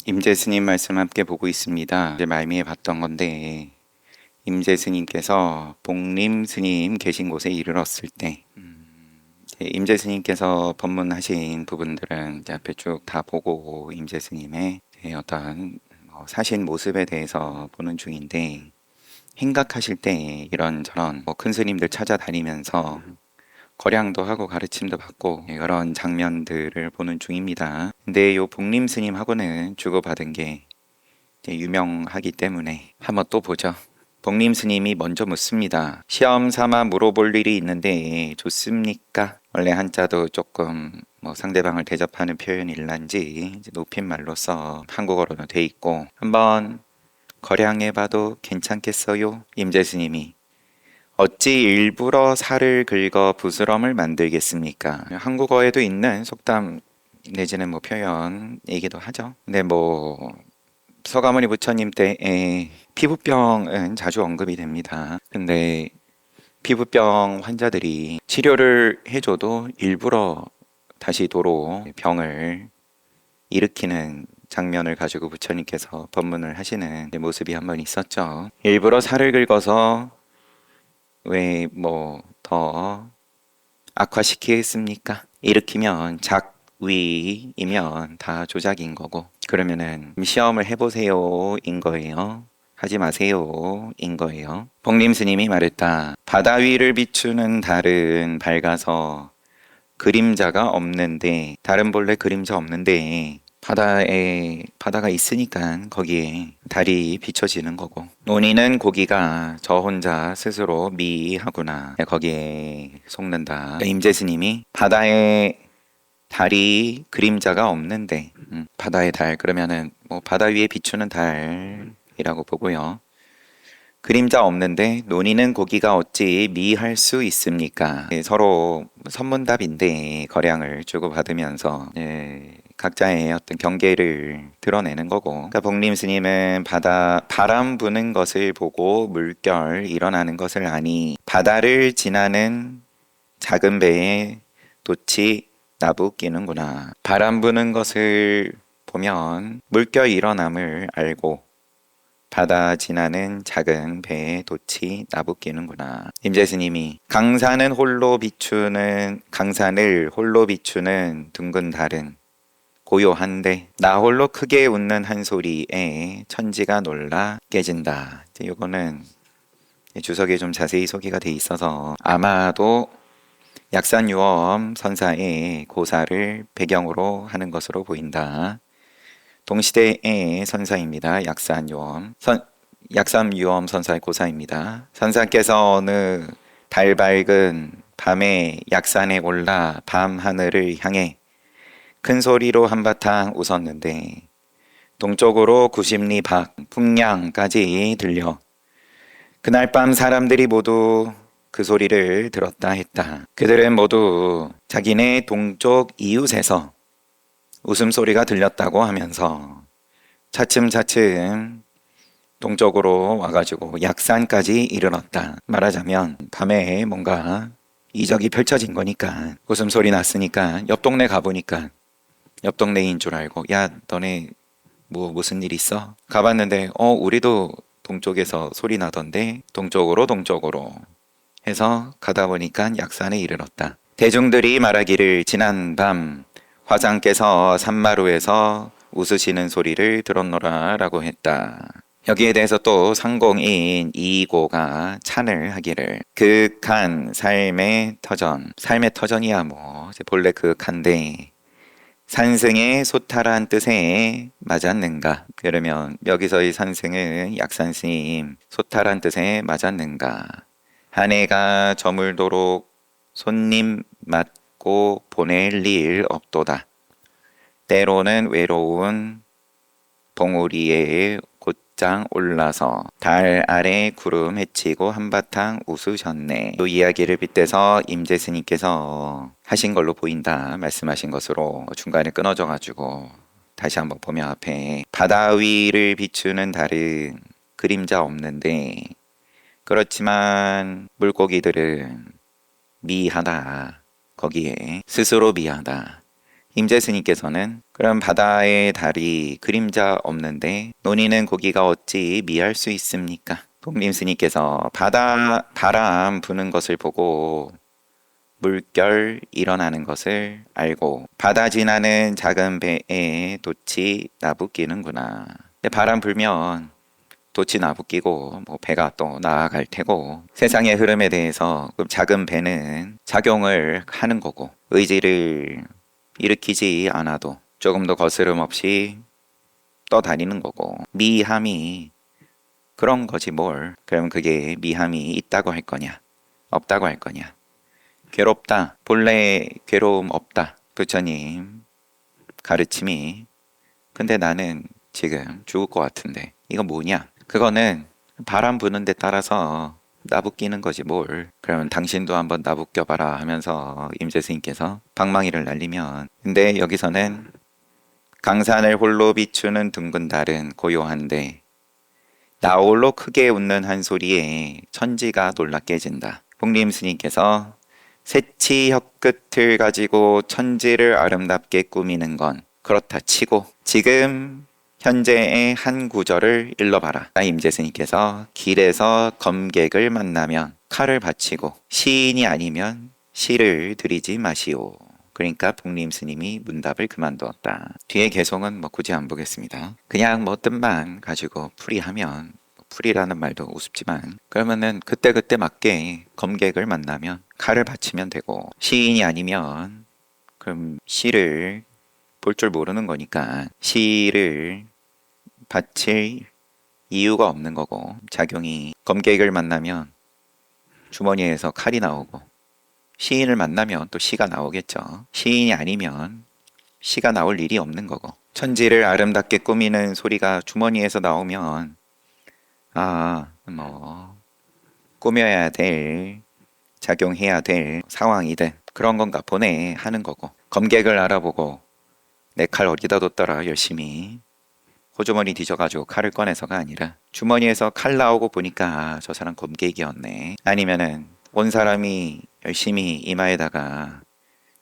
임재 스님 말씀 함께 보고 있습니다. 이제 말미에 봤던 건데, 임재 스님께서 복림 스님 계신 곳에 이르렀을 때, 임재 스님께서 법문하신 부분들은 이제 앞에 쭉 다 보고 임재 스님의 어떤 사신 모습에 대해서 보는 중인데, 행각하실 때 이런저런 큰 스님들 찾아다니면서 거량도 하고 가르침도 받고 이런 장면들을 보는 중입니다. 근데 요 복림 스님하고는 주고받은 게 이제 유명하기 때문에 한번 또 보죠. 복림 스님이 먼저 묻습니다. 시험 삼아 물어볼 일이 있는데 좋습니까? 원래 한자도 조금 상대방을 대접하는 표현일란지 이제 높임말로써 한국어로는 돼 있고 한번 거량해봐도 괜찮겠어요? 임재 스님이 어찌 일부러 살을 긁어 부스럼을 만들겠습니까? 한국어에도 있는 속담 내지는 표현이기도 하죠. 근데 서가모니 부처님 때에 피부병은 자주 언급이 됩니다. 근데 피부병 환자들이 치료를 해줘도 일부러 다시 도로 병을 일으키는 장면을 가지고 부처님께서 법문을 하시는 모습이 한 번 있었죠. 일부러 살을 긁어서 왜 더 악화시키겠습니까? 일으키면 작위이면 다 조작인 거고 그러면은 시험을 해보세요 인 거예요. 하지 마세요 인 거예요. 복림 스님이 말했다. 바다 위를 비추는 달은 밝아서 그림자가 없는데 달은 본래 그림자 없는데 바다가 있으니까 거기에 달이 비춰지는 거고 논이는 고기가 저 혼자 스스로 미하구나 거기에 속는다. 임재 스님이 바다에 달이 그림자가 없는데 바다의 달 그러면은 바다 위에 비추는 달이라고 보고요. 그림자 없는데 논이는 고기가 어찌 미할 수 있습니까? 서로 선문답인데 거량을 주고받으면서 각자의 어떤 경계를 드러내는 거고 그러니까 복림 스님은 바람 부는 것을 보고 물결 일어나는 것을 아니 바다를 지나는 작은 배에 돛이 나부끼는구나. 바람 부는 것을 보면 물결 일어남을 알고 바다 지나는 작은 배에 돛이 나부끼는구나. 임재 스님이 강산을 홀로 비추는 둥근 달은 고요한데 나 홀로 크게 웃는 한 소리에 천지가 놀라 깨진다. 이거는 주석에 좀 자세히 소개가 돼 있어서 아마도 약산유엄 선사의 고사를 배경으로 하는 것으로 보인다. 동시대의 선사입니다. 약산유엄 선사의 고사입니다. 선사께서 어느 달 밝은 밤에 약산에 올라 밤 하늘을 향해 큰 소리로 한바탕 웃었는데 동쪽으로 90리 밖 풍량까지 들려 그날 밤 사람들이 모두 그 소리를 들었다 했다. 그들은 모두 자기네 동쪽 이웃에서 웃음소리가 들렸다고 하면서 차츰차츰 동쪽으로 와가지고 약산까지 이르렀다. 말하자면 밤에 뭔가 이적이 펼쳐진 거니까 웃음소리 났으니까 옆 동네 가보니까 옆 동네인 줄 알고 야 너네 무슨 일 있어? 가봤는데 우리도 동쪽에서 소리 나던데 동쪽으로 해서 가다 보니까 약산에 이르렀다. 대중들이 말하기를 지난 밤 화장께서 산마루에서 웃으시는 소리를 들었노라 라고 했다. 여기에 대해서 또 상공인 이고가 찬을 하기를 극한 삶의 터전이야 본래 극한데 산승의 소탈한 뜻에 맞았는가? 그러면 여기서의 산승은 약산스님 소탈한 뜻에 맞았는가? 한 해가 저물도록 손님 맞고 보낼 일 없도다. 때로는 외로운 봉우리에 곧장 올라서 달 아래 구름 헤치고 한바탕 웃으셨네. 이 이야기를 빗대서 임재 스님께서 하신 걸로 보인다 말씀하신 것으로 중간에 끊어져 가지고 다시 한번 보면 앞에 바다 위를 비추는 달은 그림자 없는데 그렇지만 물고기들은 미하다. 거기에 스스로 미하다. 임재 스님께서는 그럼 바다의 달이 그림자 없는데 논이는 고기가 어찌 미할 수 있습니까? 복림 스님께서 바람 부는 것을 보고 물결 일어나는 것을 알고 바다 지나는 작은 배에 돛이 나부끼는구나. 근데 바람 불면 돛이 나부끼고 뭐 배가 또 나아갈 테고 세상의 흐름에 대해서 그 작은 배는 작용을 하는 거고 의지를 일으키지 않아도 조금 더 거스름 없이 떠다니는 거고 미함이 그런 거지 뭘. 그럼 그게 미함이 있다고 할 거냐 없다고 할 거냐. 괴롭다 본래 괴로움 없다 부처님 가르침이. 근데 나는 지금 죽을 것 같은데 이거 뭐냐. 그거는 바람 부는 데 따라서 나부끼는 거지 뭘. 그러면 당신도 한번 나부껴봐라 하면서 임재 스님께서 방망이를 날리면, 근데 여기서는 강산을 홀로 비추는 둥근 달은 고요한데 나 홀로 크게 웃는 한 소리에 천지가 놀라 깨진다. 복림 스님께서 새치 혀끝을 가지고 천지를 아름답게 꾸미는 건 그렇다 치고 지금 현재의 한 구절을 일러봐라. 임재 스님께서 길에서 검객을 만나면 칼을 바치고 시인이 아니면 시를 드리지 마시오. 그러니까 복림 스님이 문답을 그만두었다. 뒤에 개송은 뭐 굳이 안 보겠습니다. 그냥 뭐 뜻만 가지고 풀이하면, 풀이라는 말도 우습지만 그러면은 그때그때 맞게 검객을 만나면 칼을 바치면 되고, 시인이 아니면 그럼 시를 볼 줄 모르는 거니까 시를 바칠 이유가 없는 거고, 작용이 검객을 만나면 주머니에서 칼이 나오고 시인을 만나면 또 시가 나오겠죠. 시인이 아니면 시가 나올 일이 없는 거고, 천지를 아름답게 꾸미는 소리가 주머니에서 나오면 뭐 꾸며야 될, 작용해야 될 상황이든 그런 건가 보네 하는 거고, 검객을 알아보고 내 칼 어디다 뒀더라 열심히 호주머니 뒤져가지고 칼을 꺼내서가 아니라 주머니에서 칼 나오고 보니까 저 사람 검객이었네. 아니면은 온 사람이 열심히 이마에다가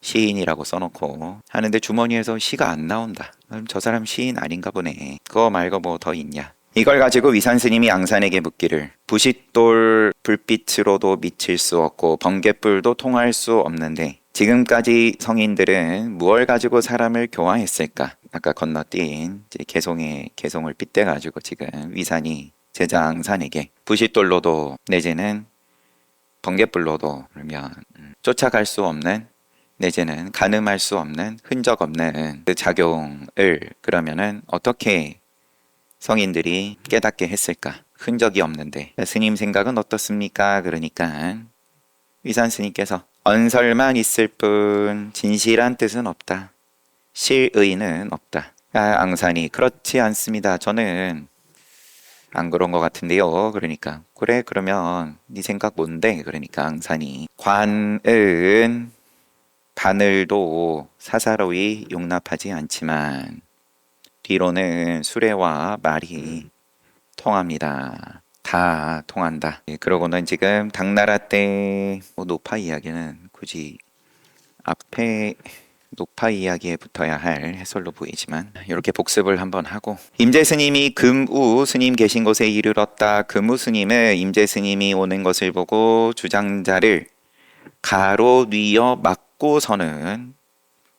시인이라고 써놓고 하는데 주머니에서 시가 안 나온다. 그럼 저 사람 시인 아닌가 보네. 그거 말고 뭐 더 있냐. 이걸 가지고 위산스님이 양산에게 묻기를, 부싯돌 불빛으로도 미칠 수 없고 번갯불도 통할 수 없는데 지금까지 성인들은 무엇을 가지고 사람을 교화했을까? 아까 건너뛴 개송을 빗대가지고 지금 위산이 제자 앙산에게 부싯돌로도 내지는 번갯불로도 그러면 쫓아갈 수 없는 내지는 가늠할 수 없는 흔적 없는 그 작용을 그러면은 어떻게 성인들이 깨닫게 했을까? 흔적이 없는데 스님 생각은 어떻습니까? 그러니까 위산 스님께서 언설만 있을 뿐 진실한 뜻은 없다. 실의는 없다. 앙산이 그렇지 않습니다. 저는 안 그런 것 같은데요. 그러니까 그래 그러면 네 생각 뭔데? 그러니까 앙산이 관은 바늘도 사사로이 용납하지 않지만 뒤로는 수레와 말이 통합니다. 다 통한다. 그러고는 지금 당나라 때 노파 이야기는 굳이 앞에 노파 이야기에 붙어야 할 해설로 보이지만 이렇게 복습을 한번 하고, 임재 스님이 금우 스님 계신 곳에 이르렀다. 금우 스님은 임재 스님이 오는 것을 보고 주장자를 가로 뉘어 막고서는,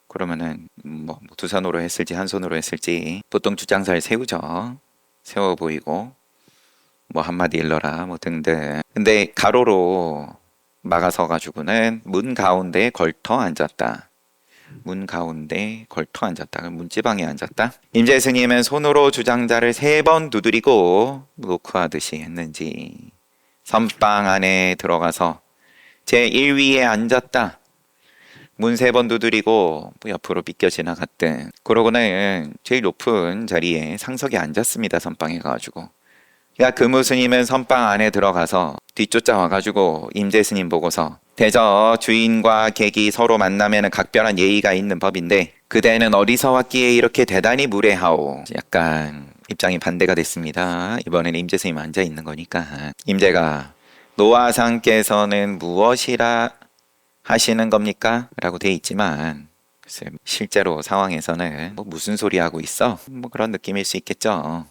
그러면은 뭐 두 손으로 했을지 한 손으로 했을지 보통 주장사를 세우죠. 세워 보이고 뭐 한마디 일러라 뭐 등등. 근데 가로로 막아서 가지고는 문 가운데에 걸터 앉았다. 문 가운데 걸터 앉았다. 문지방에 앉았다. 임재 스님은 손으로 주장자를 3번 두드리고 노크하듯이 했는지 선방 안에 들어가서 제1위에 앉았다. 문 3번 두드리고 옆으로 비껴 지나갔든 그러고는 제일 높은 자리에 상석에 앉았습니다. 선방에 가가지고. 금우 스님은 선방 안에 들어가서 뒤쫓아 와가지고 임재 스님 보고서, 대저 주인과 객이 서로 만나면 각별한 예의가 있는 법인데 그대는 어디서 왔기에 이렇게 대단히 무례하오. 약간 입장이 반대가 됐습니다. 이번에는 임재 스님 앉아 있는 거니까. 임재가 노화상께서는 무엇이라 하시는 겁니까? 라고 돼 있지만 글쎄, 실제로 상황에서는 뭐 무슨 소리 하고 있어? 뭐 그런 느낌일 수 있겠죠.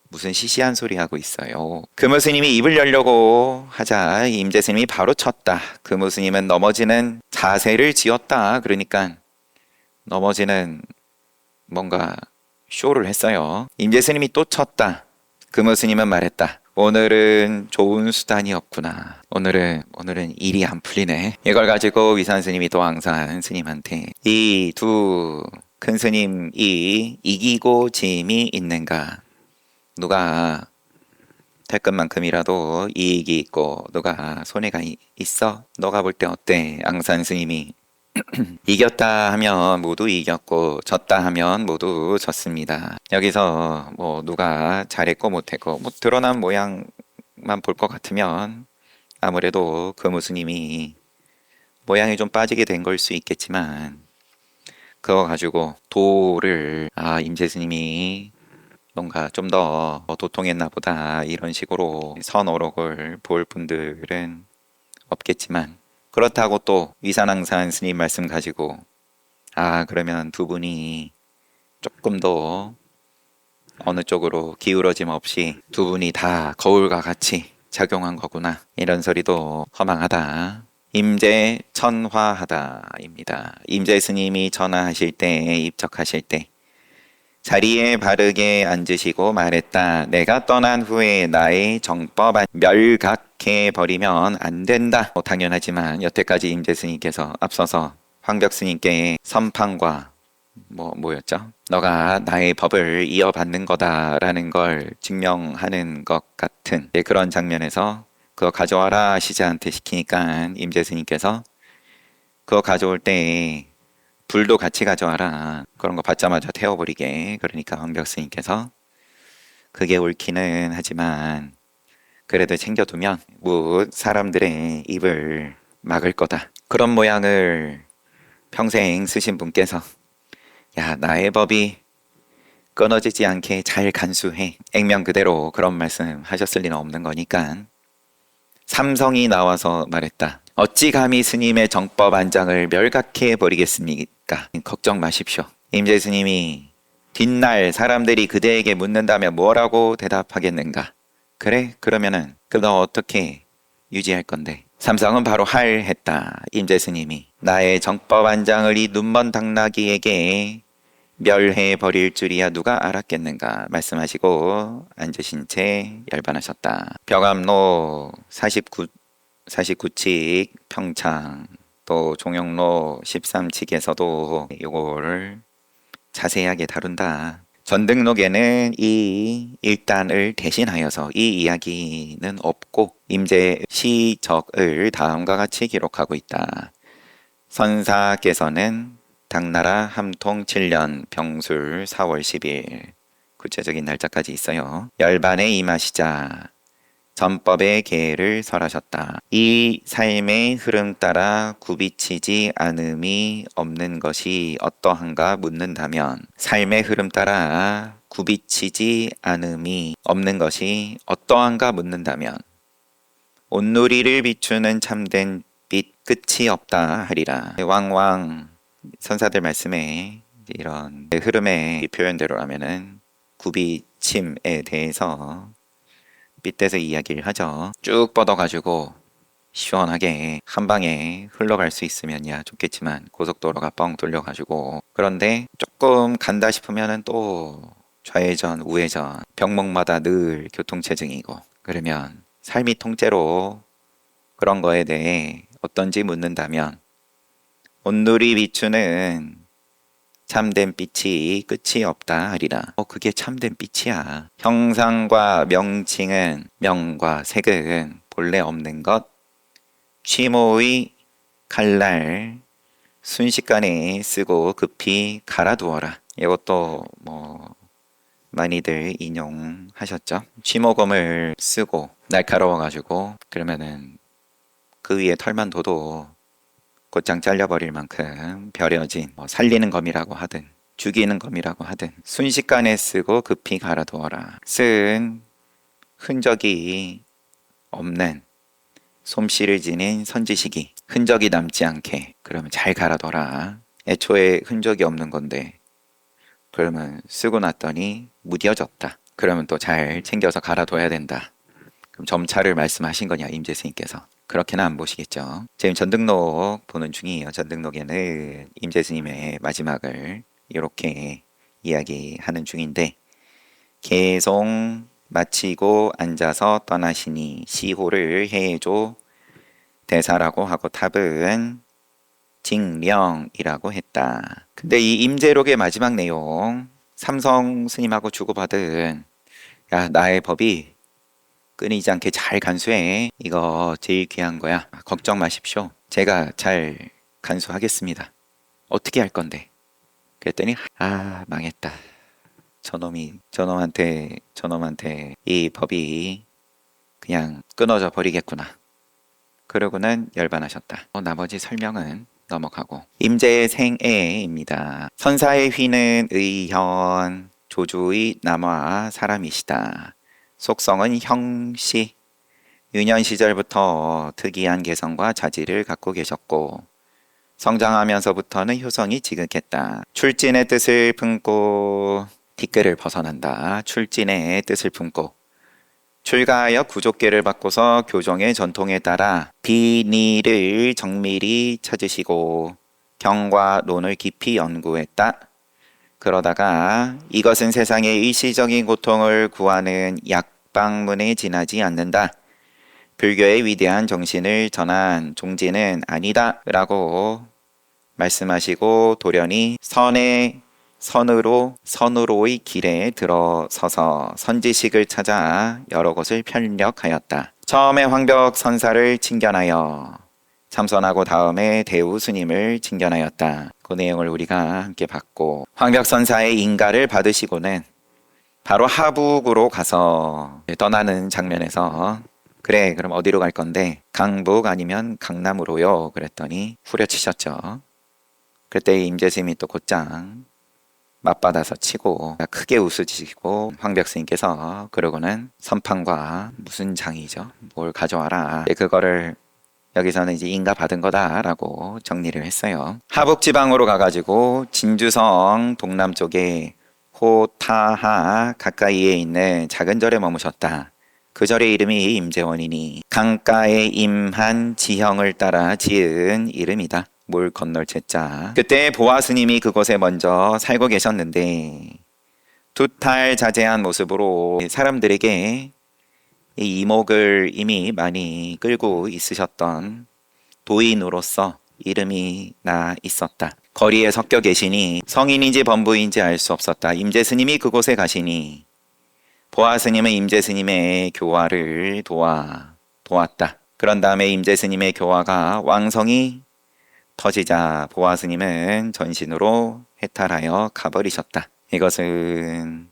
무슨 시시한 소리 하고 있어요. 금우스님이 입을 열려고 하자 임재스님이 바로 쳤다. 금우스님은 넘어지는 자세를 지었다. 그러니까 넘어지는 뭔가 쇼를 했어요. 임재스님이 또 쳤다. 금우스님은 말했다. 오늘은 좋은 수단이었구나. 오늘은 일이 안 풀리네. 이걸 가지고 위산 스님이 또 항상 스님한테 이 두 큰 스님이 이기고 짐이 있는가? 누가 될 것만큼이라도 이익이 있고 누가 손해가 있어? 너가 볼 때 어때? 앙산 스님이 이겼다 하면 모두 이겼고 졌다 하면 모두 졌습니다. 여기서 뭐 누가 잘했고 못했고 뭐 드러난 모양만 볼 것 같으면 아무래도 금우스님이 모양이 좀 빠지게 된 걸 수 있겠지만 그거 가지고 도를 임재스님이 뭔가 좀 더 도통했나 보다 이런 식으로 선어록을 볼 분들은 없겠지만 그렇다고 또 위산항산 스님 말씀 가지고 그러면 두 분이 조금 더 어느 쪽으로 기울어짐 없이 두 분이 다 거울과 같이 작용한 거구나 이런 소리도 허망하다. 임재천화하다입니다. 임재 스님이 전화하실 때 입적하실 때 자리에 바르게 앉으시고 말했다. 내가 떠난 후에 나의 정법안 멸각해 버리면 안 된다. 당연하지만 여태까지 임재 스님께서 앞서서 황벽 스님께 선판과 뭐였죠? 너가 나의 법을 이어받는 거다라는 걸 증명하는 것 같은 그런 장면에서 그거 가져와라 시자한테 시키니까 임재 스님께서 그거 가져올 때 불도 같이 가져와라. 그런 거 받자마자 태워버리게. 그러니까 황벽 스님께서 그게 옳기는 하지만 그래도 챙겨두면 사람들의 입을 막을 거다. 그런 모양을 평생 쓰신 분께서 나의 법이 끊어지지 않게 잘 간수해. 액면 그대로 그런 말씀 하셨을 리는 없는 거니까 삼성이 나와서 말했다. 어찌 감히 스님의 정법 안장을 멸각해 버리겠습니까? 걱정 마십시오. 임재 스님이 뒷날 사람들이 그대에게 묻는다면 뭐라고 대답하겠는가? 그래? 그러면은 너 어떻게 유지할 건데? 삼성은 바로 했다. 임재 스님이 나의 정법 안장을 이 눈먼 당나귀에게 멸해 버릴 줄이야 누가 알았겠는가 말씀하시고 앉으신 채 열반하셨다. 벽암로 49칙 평창 또 종영로 13칙에서도 이거를 자세하게 다룬다. 전등록에는 이 일단을 대신하여서 이 이야기는 없고 임재 시적을 다음과 같이 기록하고 있다. 선사께서는 당나라 함통 7년 병술 4월 10일 구체적인 날짜까지 있어요. 열반에 임하시자 전법의 계를 설하셨다. 이 삶의 흐름 따라 굽이치지 않음이 없는 것이 어떠한가 묻는다면 삶의 흐름 따라 굽이치지 않음이 없는 것이 어떠한가 묻는다면 온누리를 비추는 참된 빛 끝이 없다 하리라. 왕왕 선사들 말씀에 이런 흐름의 표현대로라면은 굽이침에 대해서 빗대서 이야기를 하죠. 쭉 뻗어가지고 시원하게 한 방에 흘러갈 수 있으면야 좋겠지만 고속도로가 뻥 뚫려가지고 그런데 조금 간다 싶으면은 또 좌회전 우회전 병목마다 늘 교통체증이고 그러면 삶이 통째로 그런 거에 대해 어떤지 묻는다면 온누리 비추는 참된 빛이 끝이 없다 하리라. 그게 참된 빛이야. 형상과 명칭은 명과 색은 본래 없는 것. 취모의 칼날 순식간에 쓰고 급히 갈아두어라. 이것도 많이들 인용하셨죠. 취모검을 쓰고 날카로워가지고 그러면은 그 위에 털만 둬도 곧장 잘려버릴 만큼 벼려진 살리는 검이라고 하든 죽이는 검이라고 하든 순식간에 쓰고 급히 갈아두어라. 쓴 흔적이 없는 솜씨를 지닌 선지식이 흔적이 남지 않게 그러면 잘 갈아둬라. 애초에 흔적이 없는 건데 그러면 쓰고 났더니 무뎌졌다. 그러면 또 잘 챙겨서 갈아둬야 된다. 그럼 점차를 말씀하신 거냐 임재 스님께서. 그렇게는 안 보시겠죠. 지금 전등록 보는 중이에요. 전등록에는 임재 스님의 마지막을 이렇게 이야기하는 중인데 계속 마치고 앉아서 떠나시니 시호를 해줘 대사라고 하고 탑은 징령이라고 했다. 근데 이 임재록의 마지막 내용 삼성 스님하고 주고받은 야 나의 법이 끊이지 않게 잘 간수해. 이거 제일 귀한 거야. 걱정 마십시오. 제가 잘 간수하겠습니다. 어떻게 할 건데? 그랬더니 아 망했다. 저놈한테 이 법이 그냥 끊어져 버리겠구나. 그러고는 열반하셨다. 나머지 설명은 넘어가고 임재의 생애입니다. 선사의 휘는 의현 조주의 남화 사람이시다. 속성은 형씨. 유년 시절부터 특이한 개성과 자질을 갖고 계셨고 성장하면서부터는 효성이 지극했다. 출진의 뜻을 품고 티끌을 벗어난다. 출진의 뜻을 품고 출가하여 구족계를 바꿔서 교종의 전통에 따라 비리를 정밀히 찾으시고 경과 논을 깊이 연구했다. 그러다가 이것은 세상의 일시적인 고통을 구하는 약방문에 지나지 않는다. 불교의 위대한 정신을 전한 종지는 아니다. 라고 말씀하시고 돌연히 선으로의 길에 들어서서 선지식을 찾아 여러 곳을 편력하였다. 처음에 황벽 선사를 칭견하여 참선하고 다음에 대우 스님을 칭견하였다. 그 내용을 우리가 함께 봤고 황벽 선사의 인가를 받으시고는 바로 하북으로 가서 떠나는 장면에서 그래 그럼 어디로 갈 건데 강북 아니면 강남으로요. 그랬더니 후려치셨죠. 그때 임재스님이 또 곧장 맞받아서 치고 크게 웃으시고 황벽 스님께서 그러고는 선판과 무슨 장이죠? 뭘 가져와라. 그거를 여기서는 이제 인가 받은 거다라고 정리를 했어요. 하북 지방으로 가가지고 진주성 동남쪽에 호타하 가까이에 있는 작은 절에 머무셨다. 그 절의 이름이 임재원이니 강가에 임한 지형을 따라 지은 이름이다. 물 건널 제자. 그때 보아 스님이 그곳에 먼저 살고 계셨는데 두탈자재한 모습으로 사람들에게 이 이목을 이미 많이 끌고 있으셨던 도인으로서 이름이 나 있었다. 거리에 섞여 계시니 성인인지 범부인지 알 수 없었다. 임재 스님이 그곳에 가시니 보아 스님은 임재 스님의 교화를 도왔다. 그런 다음에 임재 스님의 교화가 왕성이 터지자 보아 스님은 전신으로 해탈하여 가버리셨다. 이것은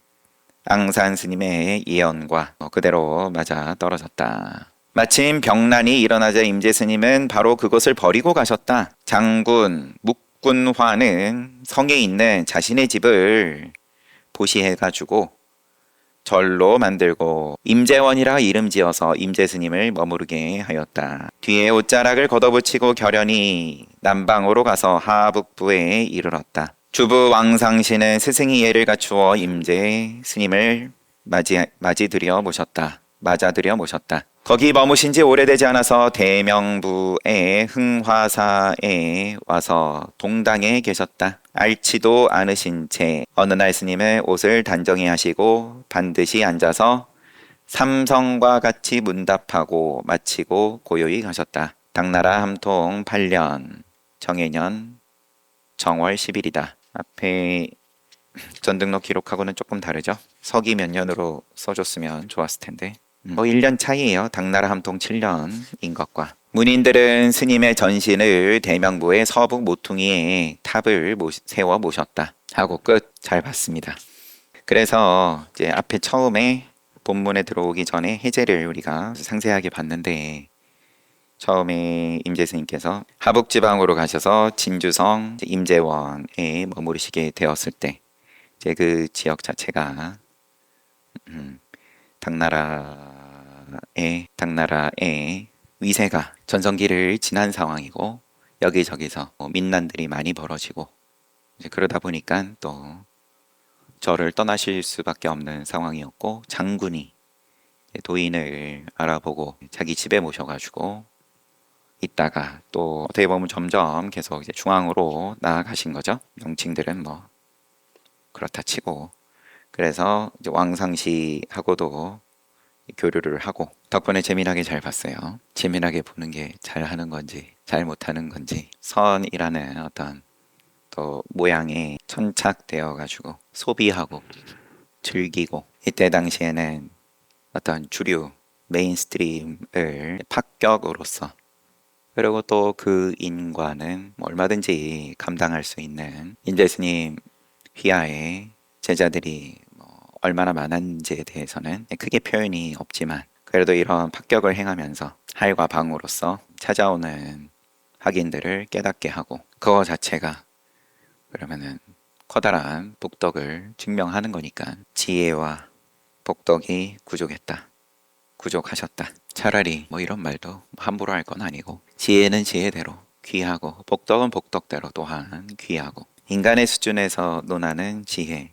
앙산 스님의 예언과 그대로 맞아 떨어졌다. 마침 병난이 일어나자 임재 스님은 바로 그것을 버리고 가셨다. 장군 묵군화는 성에 있는 자신의 집을 보시해가지고 절로 만들고 임재원이라 이름 지어서 임재 스님을 머무르게 하였다. 뒤에 옷자락을 걷어붙이고 결연히 남방으로 가서 하북부에 이르렀다. 주부 왕상씨는 스승이 예를 갖추어 임재 스님을 맞이들여 모셨다. 거기 머무신 지 오래되지 않아서 대명부의 흥화사에 와서 동당에 계셨다. 앓지도 않으신 채 어느 날 스님의 옷을 단정히 하시고 반드시 앉아서 삼성과 같이 문답하고 마치고 고요히 가셨다. 당나라 함통 8년 정해년 정월 10일이다. 앞에 전등록 기록하고는 조금 다르죠. 서기 몇 년으로 써줬으면 좋았을 텐데 1년 차이에요. 당나라 함통 7년인 것과. 문인들은 스님의 전신을 대명부의 서북 모퉁이에 탑을 세워 모셨다. 하고 끝. 잘 봤습니다. 그래서 이제 앞에 처음에 본문에 들어오기 전에 해제를 우리가 상세하게 봤는데 처음에 임재 스님께서 하북 지방으로 가셔서 진주성 임재원에 머무르시게 되었을 때 이제 그 지역 자체가 당나라의 위세가 전성기를 지난 상황이고 여기저기서 민난들이 많이 벌어지고 이제 그러다 보니까 또 저를 떠나실 수밖에 없는 상황이었고, 장군이 도인을 알아보고 자기 집에 모셔가지고 있다가 또 어떻게 보면 점점 계속 이제 중앙으로 나아가신 거죠. 명칭들은 뭐 그렇다 치고. 그래서 이제 왕상시하고도 교류를 하고 덕분에 재미나게 잘 봤어요. 재미나게 보는 게 잘하는 건지 잘 못하는 건지, 선이라는 어떤 또 모양에 천착되어 가지고 소비하고 즐기고, 이때 당시에는 어떤 주류 메인스트림을 파격으로서, 그리고 또 그 인과는 뭐 얼마든지 감당할 수 있는 인재스님 휘하의 제자들이 뭐 얼마나 많은지에 대해서는 크게 표현이 없지만, 그래도 이런 파격을 행하면서 할과 방으로서 찾아오는 학인들을 깨닫게 하고, 그거 자체가 그러면은 커다란 복덕을 증명하는 거니까, 지혜와 복덕이 구족했다, 구족하셨다. 차라리 뭐 이런 말도 함부로 할 건 아니고, 지혜는 지혜대로 귀하고 복덕은 복덕대로 또한 귀하고, 인간의 수준에서 논하는 지혜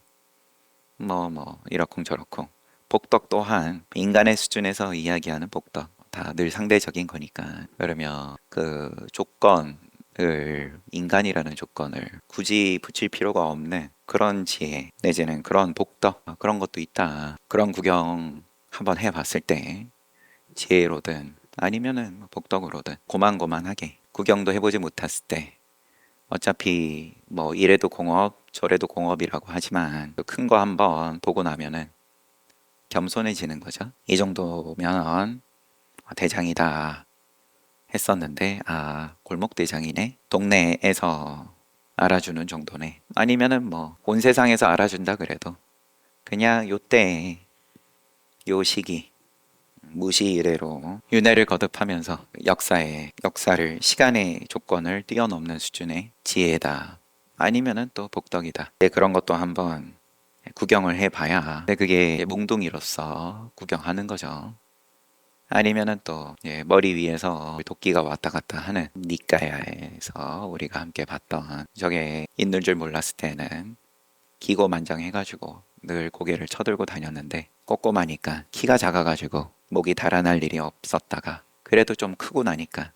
뭐 이러쿵저러쿵, 복덕 또한 인간의 수준에서 이야기하는 복덕 다 늘 상대적인 거니까. 그러면 그 조건을, 인간이라는 조건을 굳이 붙일 필요가 없는 그런 지혜 내지는 그런 복덕, 그런 것도 있다. 그런 구경 한번 해봤을 때 지혜로든 아니면은 복덕으로든 고만고만하게 구경도 해보지 못했을 때, 어차피 뭐 이래도 공업 저래도 공업이라고 하지만 큰 거 한번 보고 나면은 겸손해지는 거죠. 이 정도면 대장이다 했었는데, 아, 골목 대장이네, 동네에서 알아주는 정도네, 아니면은 뭐 온 세상에서 알아준다 그래도 그냥 요때 요 시기 무시 이래로 윤회를 거듭하면서 역사를, 시간의 조건을 뛰어넘는 수준의 지혜다, 아니면은 또 복덕이다. 그런 것도 한번 구경을 해봐야, 근데 그게 몽둥이로서 구경하는 거죠. 아니면은 또 머리 위에서 도끼가 왔다 갔다 하는 니까야에서 우리가 함께 봤던 저게 있는 줄 몰랐을 때는 기고만장해가지고 늘 고개를 쳐들고 다녔는데, 꼼꼼하니까 키가 작아가지고 목이 달아날 일이 없었다가 그래도 좀 크고 나니까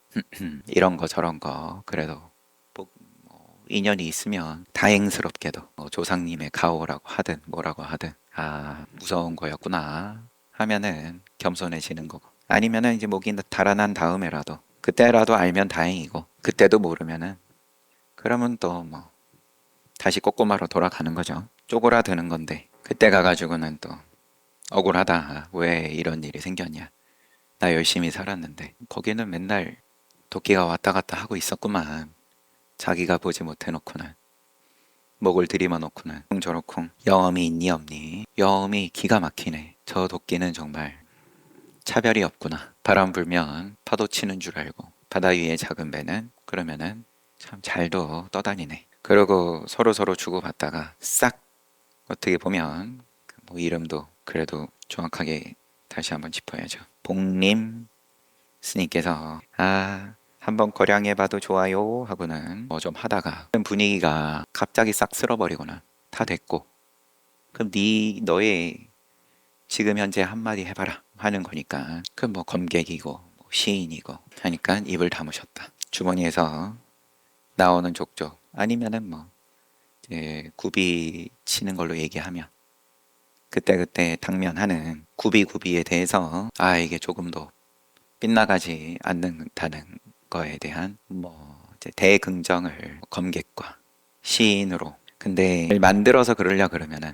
이런 거 저런 거 그래도 인연이 있으면 다행스럽게도 조상님의 가오라고 하든 뭐라고 하든, 아, 무서운 거였구나 하면은 겸손해지는 거고, 아니면은 이제 목이 달아난 다음에라도 그때라도 알면 다행이고, 그때도 모르면은 그러면 또 뭐 다시 꼬꼬마로 돌아가는 거죠. 쪼그라드는 건데 그때 가가지고는 또 억울하다, 왜 이런 일이 생겼냐, 나 열심히 살았는데 거기는 맨날 도끼가 왔다 갔다 하고 있었구만, 자기가 보지 못해놓고는 목을 들이마 놓고는 저렇쿵 여음이 있니 없니, 여음이 기가 막히네, 저 도끼는 정말 차별이 없구나, 바람 불면 파도 치는 줄 알고 바다 위에 작은 배는 그러면은 참 잘도 떠다니네. 그러고 서로 주고받다가 싹, 어떻게 보면 뭐 이름도 그래도 정확하게 다시 한번 짚어야죠. 복림 스님께서 한번 거량해봐도 좋아요 하고는 뭐 좀 하다가 분위기가 갑자기 싹 쓸어버리거나 다 됐고, 그럼 너의 지금 현재 한마디 해봐라 하는 거니까, 그 뭐 검객이고 뭐 시인이고 하니까 입을 다무셨다. 주머니에서 나오는 족족, 아니면은 뭐 이제 굽이 치는 걸로 얘기하면 그때그때 당면하는 구비구비에 대해서, 이게 조금도 빗나가지 않는다는 거에 대한 뭐 이제 대긍정을 검객과 시인으로, 근데 만들어서 그러려 그러면은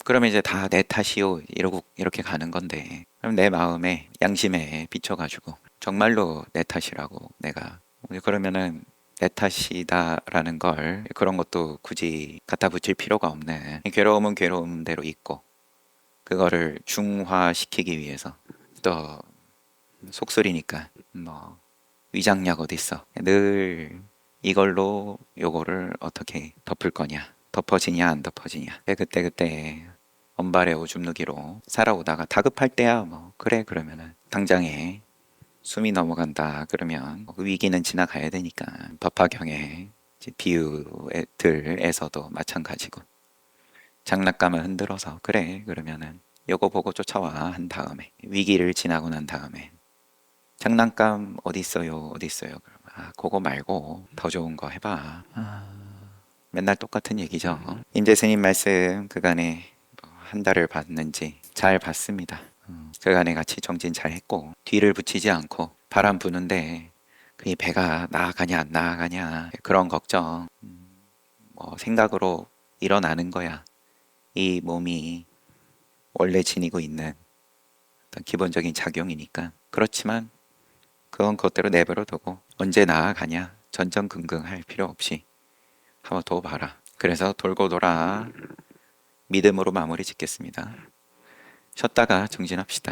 그러면 이제 다 내 탓이요 이러고 이렇게 가는 건데, 그럼 내 마음에 양심에 비춰가지고 정말로 내 탓이라고 내가, 그러면은 내 탓이다라는 걸, 그런 것도 굳이 갖다 붙일 필요가 없는, 괴로움은 괴로움대로 있고 그거를 중화시키기 위해서 또 속설이니까 뭐 위장약 어딨어, 늘 이걸로 요거를 어떻게 덮을 거냐, 덮어지냐 안 덮어지냐, 그때 언발의 오줌 누기로 살아오다가 다급할 때야 뭐 그래, 그러면은 당장에 숨이 넘어간다 그러면 위기는 지나가야 되니까 법화경에 이제 비유들에서도 마찬가지고 장난감을 흔들어서 그래 그러면은 요거 보고 쫓아와 한 다음에 위기를 지나고 난 다음에 장난감 어디 있어요 어디 있어요 그러면 그거 말고 더 좋은 거 해봐. 맨날 똑같은 얘기죠. 임재 스님 말씀 그간에 한 달을 봤는지 잘 봤습니다. 그간에 같이 정진 잘 했고 뒤를 붙이지 않고 바람 부는데 그 배가 나아가냐 안 나아가냐 그런 걱정 뭐 생각으로 일어나는 거야. 이 몸이 원래 지니고 있는 어떤 기본적인 작용이니까. 그렇지만 그건 그것대로 내버려 두고 언제 나아가냐 전전긍긍할 필요 없이 한번 더 봐라. 그래서 돌고 돌아 믿음으로 마무리 짓겠습니다. 쉬었다가 정진합시다.